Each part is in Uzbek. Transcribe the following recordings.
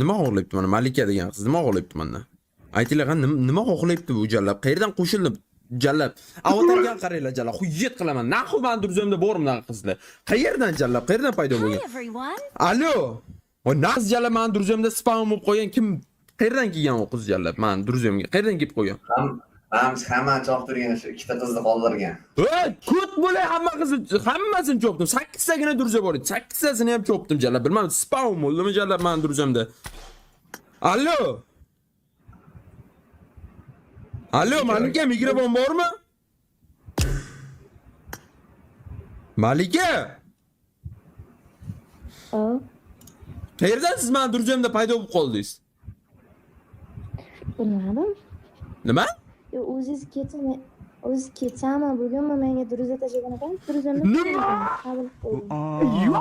Nima xo'rlayapti mana Malika degan qiz nima xo'rlayapti mendan? Aytinglar, nima xo'rlayapti bu jallab? Qayerdan qo'shildi jallab? Avatarga qaranglar jallab. Xuyet qilaman. Naxu men durzamda bor bunaqa qizlar. Qayerdan jallab? Qayerdan paydo bo'lgan? Allo. O naqz jallab men durzamda spam bo'lib qo'ygan kim? Qayerdan kelgan o qiz jallab? Men durzamga qayerdan kelib qo'ygan? Hamma choptirgan shu ikkita qizni qoldirgan. Kut bo'lay hammasini chopdim. 8 tagina durza bor edi. 8 tasini ham chopdim jallab. Bilmadim, spam bo'ldimi jallab men durzamda. Allo. Allo, Malika, mikrofon bormi? Malika? Qayerdan siz men durzamda paydo bo'lib qoldingiz? Bilmadim. Nima? Yo, o'zingiz ketsami, bugunmi menga durza tashlagan ekan, durzamda Nima? qabul qildim.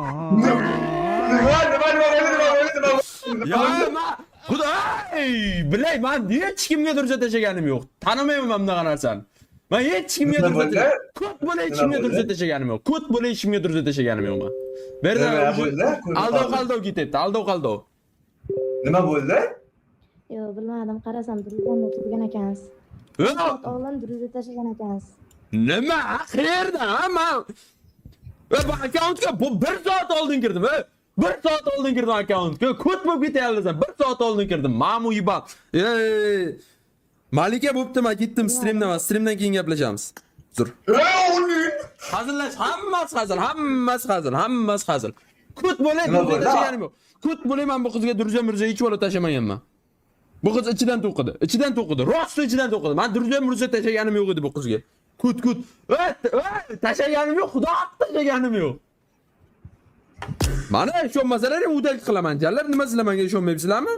Ya nima? Xudoy, bilay, men hech kimga durza tashlaganim yo'q. Tanimayman bunaqa narsani. Men hech kimga durza tashlaganim. Kut bo'lay hech kimga durza tashlaganim yo'q. Kut bo'lay hech kimga durza tashlaganim yo'q men. Berda aldov ketyapti, aldov. Nima bo'ldi? Yo, bilmadim, qarasam durzamda turgan ekansiz. Oldin durza tashlagan ekansiz. Nima? Qayerdan? Men bu akkauntga 1 soat oldin kirdim. 1 soat oldin kirdim akkauntga. Kut bo'lib ketyapsan. 1 soat oldin kirdim. Ma'mu yibat. Malika bo'pti, men ketdim streamdan. Streamdan keyin gaplashamiz. Zur. Hazırlash, hammasi hazır. Kut bo'lay, durza tashlaganim yo'q. Kut bo'lay, men bu qizga durza hech bola tashlamaganman. Bu qiz ichidan to'qidi. Rosti ichidan to'qidi. Men durza tashlaganim yo'q edi bu qizga. Kut. Tashlaganim yo'q, xudo tashlaganim yo'q. Mana shu masalalarni udalik qilaman. Jallar nima sizlar menga ishonmaysizlarmi?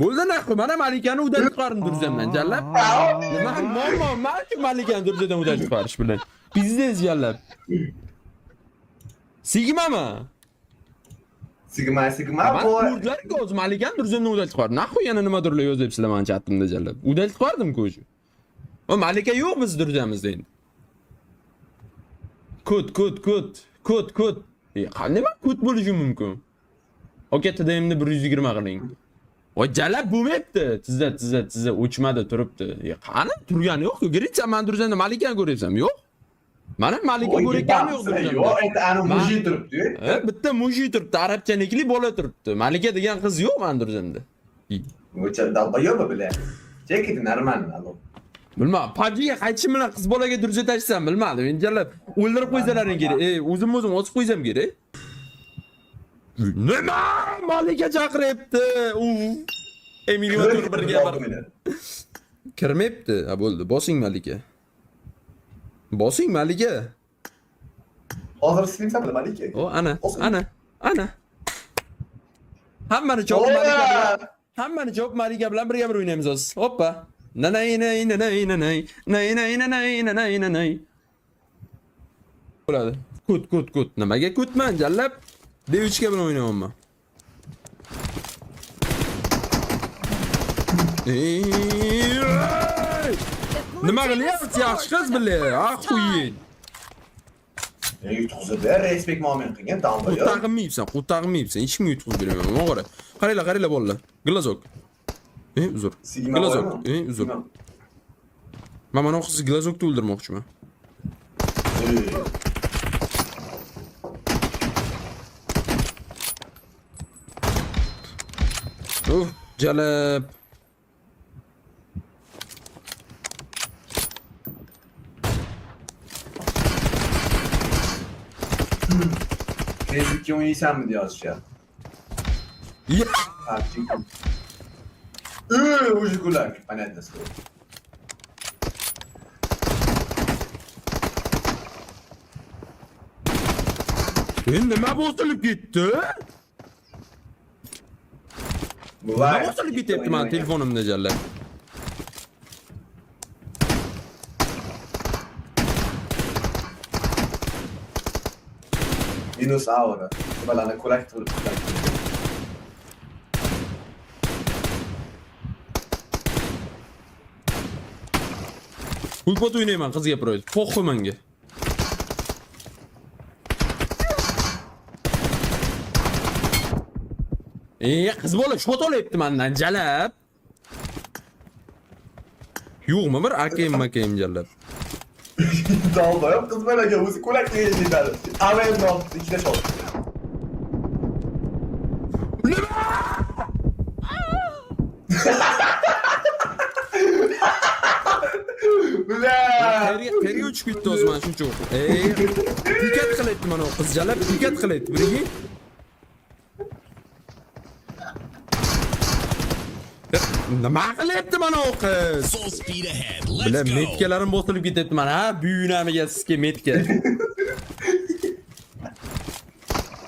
Bo'ldi naqi, mana Malikani udalik chiqardim durzamdan, jallar. Men shu Malikani durzadan udalik chiqarish bilan. Biznes jallar. Sigmami? Sigma bu. Kurdlarga o'z Malikani durzamdan udalik chiqardim. Naqi yana nimadirlar yozibsizlar men chatimda jallar. Udalik chiqardim-ku o'sha. O Malika yo'q biz durzamizda endi. Kut. Qanday kut bo'lishi mumkin? Oketda endi 120 qiling. O jalab bo'lmayapti. Tizza o'chmadi, turibdi. Qani turgani yo'q-ku. Giritsa men durzamda Malikani ko'ryapsam, yo'q. Mana Malika ko'rayotganim yo'q durzamda. Yo'q, endi ana muji turibdi. Bitta muji turibdi, arabchanikli bola turibdi. Malika degan qiz yo'q men durzamda. O'cha dalbayo'mi bilan? Chekidi normalmi, alo. Bilmadim, PUBG'ga qaytishim bilan qiz bolaga durza tashsam bilmadim. Endi jalab o'ldirib qo'ysalaring kerak. O'zim osib qo'ysam kerak. Nima? Malika chaqiryapti. Emilio tur birga bir. Kirmayapti. Ha bo'ldi. Bosing Malika. Hozir streamsam Malika. O ana. Hammani chop Malika bilan birga o'ynaymiz hozir. Hoppa. Nanay. Bo'ladi. Kut. Nimaga kutman jallab? D3 ga bilan o'ynayapman. Nima qilyapsiz yaxshi qiz bilan? Xuyin. Yutqizib respekt muomin qilgan dalbayo. Qutaqmayibsan. Hech kimga yutqizib bermayman. Mana qara. Qaranglar bolalar. Glazok. Uzr. Glazok. Uzr. Men mana qizni glazokda o'ldirmoqchiman. Jalab. Facebook'ta oynaysanmı diye yazışıyor. Ya. Уже гулять, понятно слово. Nima bosilib ketdi? Nima bosilib ketyapti men telefonimda jallab. Minus aura. Balana collector. Pulpot o'ynayman qizga proyekt. Qo'rqma menga. Qiz bola shot olyapti mendan jalab. Yo'qmi bir akayim jalab. Dalbayam kız böyle o'zi ko'ylak kiyishni dedi. Avayim oldi, ikkita shot. Bula! Qayerga uchib ketdi o'zi mana shuncha o'qib. Diqqat qilyapti mana o qiz jalab, diqqat qilyapti birga. Nima qilyapti mana o qiz? Full speed ahead. Bilan Let's go. metkalarim bosilib ketyapti mana, ha? Buyunamiga sizga metka.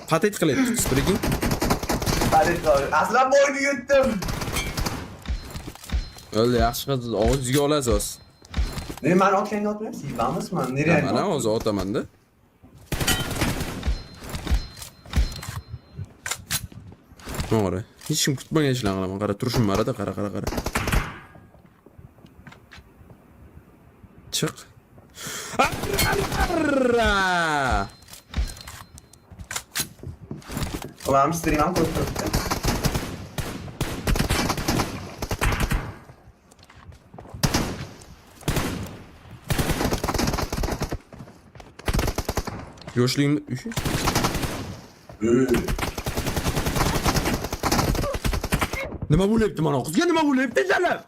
Patet qilyapti qiz birga. Hadi qol. Aslan boyni yutdim. O'zi yaxshi qiz, og'ziga olasiz. Ne men otlayni otmayapsiz? Yibamizmi? Nereye? Mana o'zi otamanda. To'g'ri. Hech kim kutmagan ishlarni qilaman. Qara turishim barada, qara. Chiq. Ulan stream ham ko'rib turibdi. Yoshligimda nima bo'lyapti mana qizga? Nima bo'lyapti jalab?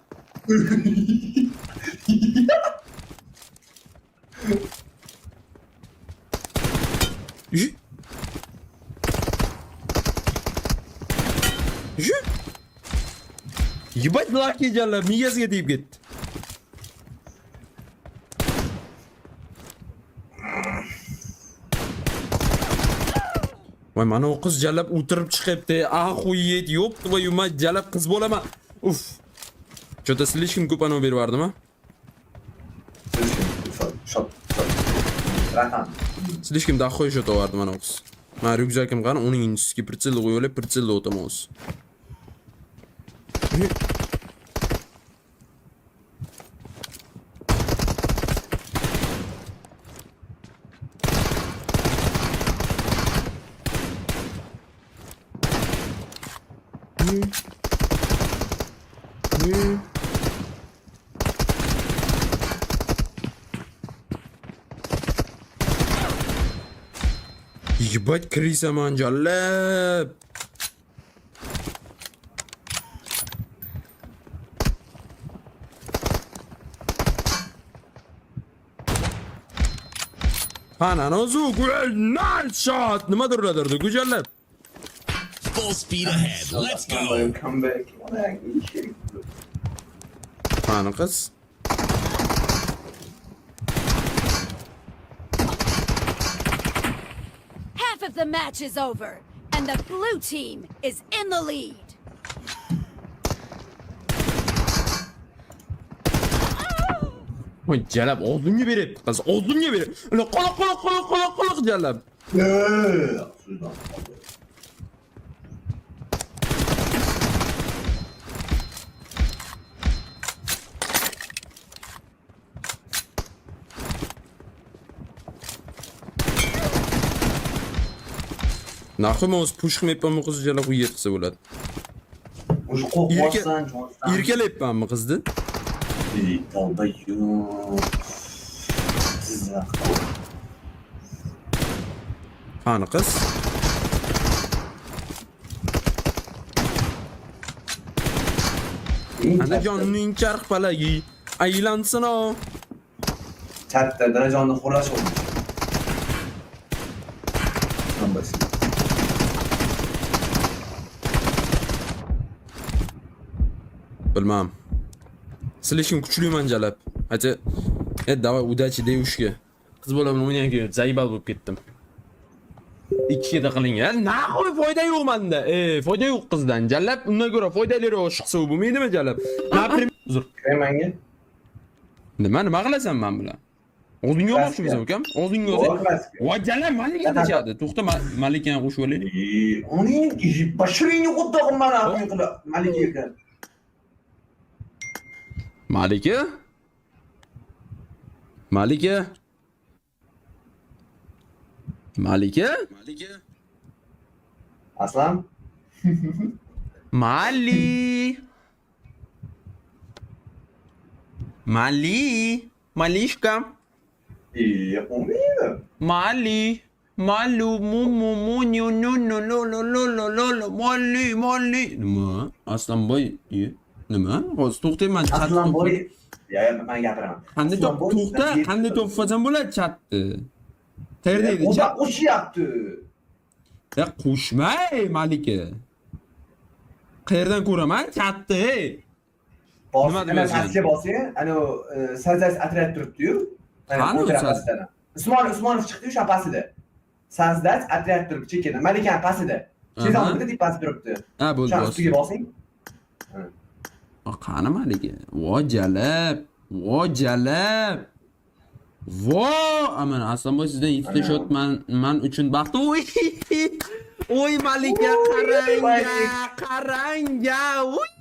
Yebat laki jalab miyasiga tegib ketdi. Voy mana o qiz jalab o'tirib chiqibdi. Ahuyet yo'q, voy yuma jalab qiz bo'laman. Uf. Что-то слишком ko'p anov berib yubordimi? Shot. Rakam. Слишком dahoy shot oldi mana o qiz. Men ryukzakim qani, uning ustiga pritsel qo'yib olib, pritsel o'taman o'zi. Ебать, Криса манжалеп. Ananozu nice shot. Nimadir ulardi, güzellep. Full speed ahead. Let's go. Come back. Ana qiz. Half of the match is over, and the blue team is in the lead. Voy jalab oldinga beryapti qiz, oldinga beryapti. Ular qoloq jalab. Naxum o'z push qilmayapmanmi qiz jalab u yetsa bo'ladi. O'sha qo'rqmasdan, Erkalayapmanmi qizni? Qani qiz? Ana jonning charx palagi aylansin o. Katta darajani xo'rash oldi. Bilmam. Silishim kuchliman jalab. Acha, давай удачи девушке. Qiz bo'laman o'ynayga zaybal bo'lib ketdim. Ikkida qiling. Nahoy foyda yo'q menda. Foyda yo'q qizdan. Jalab undan ko'ra foydaliroq chiqsa bo'lmaydimi jalab? Uzr. Kremanga. Nima qilasan men bilan? Oldinga olmoqchimisan ukam? Oldinga o'zi. Voy jalab malika dechadi. To'xta, malikani qo'shib olaylik. Uning bashirini qo'dog'im mana qilib malika. Malika? Malika? Aslan? Mali. Mali. Malishka. Umida. Mali. Malu mu mu mu nu nu nu lo lo lo lo lo lo Mali Mali. Nima? Aslanboy. Nima? Hozir to'xtayman. Aslanboy. Ya men gapiraman. Qanday to'xta, qanday to'xtasam bo'ladi chatni. Qayerda edi O'zi chat? qo'shyapti. Ya qo'shmay Malika. Qayerdan ko'raman chatni? Nima deb yozgan? Pastga bosing, ana Sazas otryad turibdi-yu. Qani u Saz? Usmonov chiqdi-yu, shu pastida. Sazdas otryad turibdi chekada. Malika pastida. Sezamda deb past turibdi. Ha, bo'ldi. Shu ustiga bosing. Qani Malika? Vo jalab. Vo jalab. Vo, aman Aslanboy sizdan 7 ta shot men uchun baxt. Oy. Oy Malika qaranga. Oy.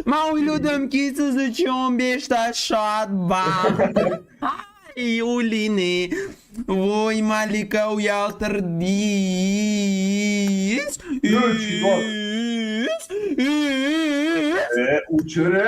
Men o'yladimki siz uchun 15 ta shot bor. Ay, o'lini. Voy Malika uyaltirdingiz. Uchire.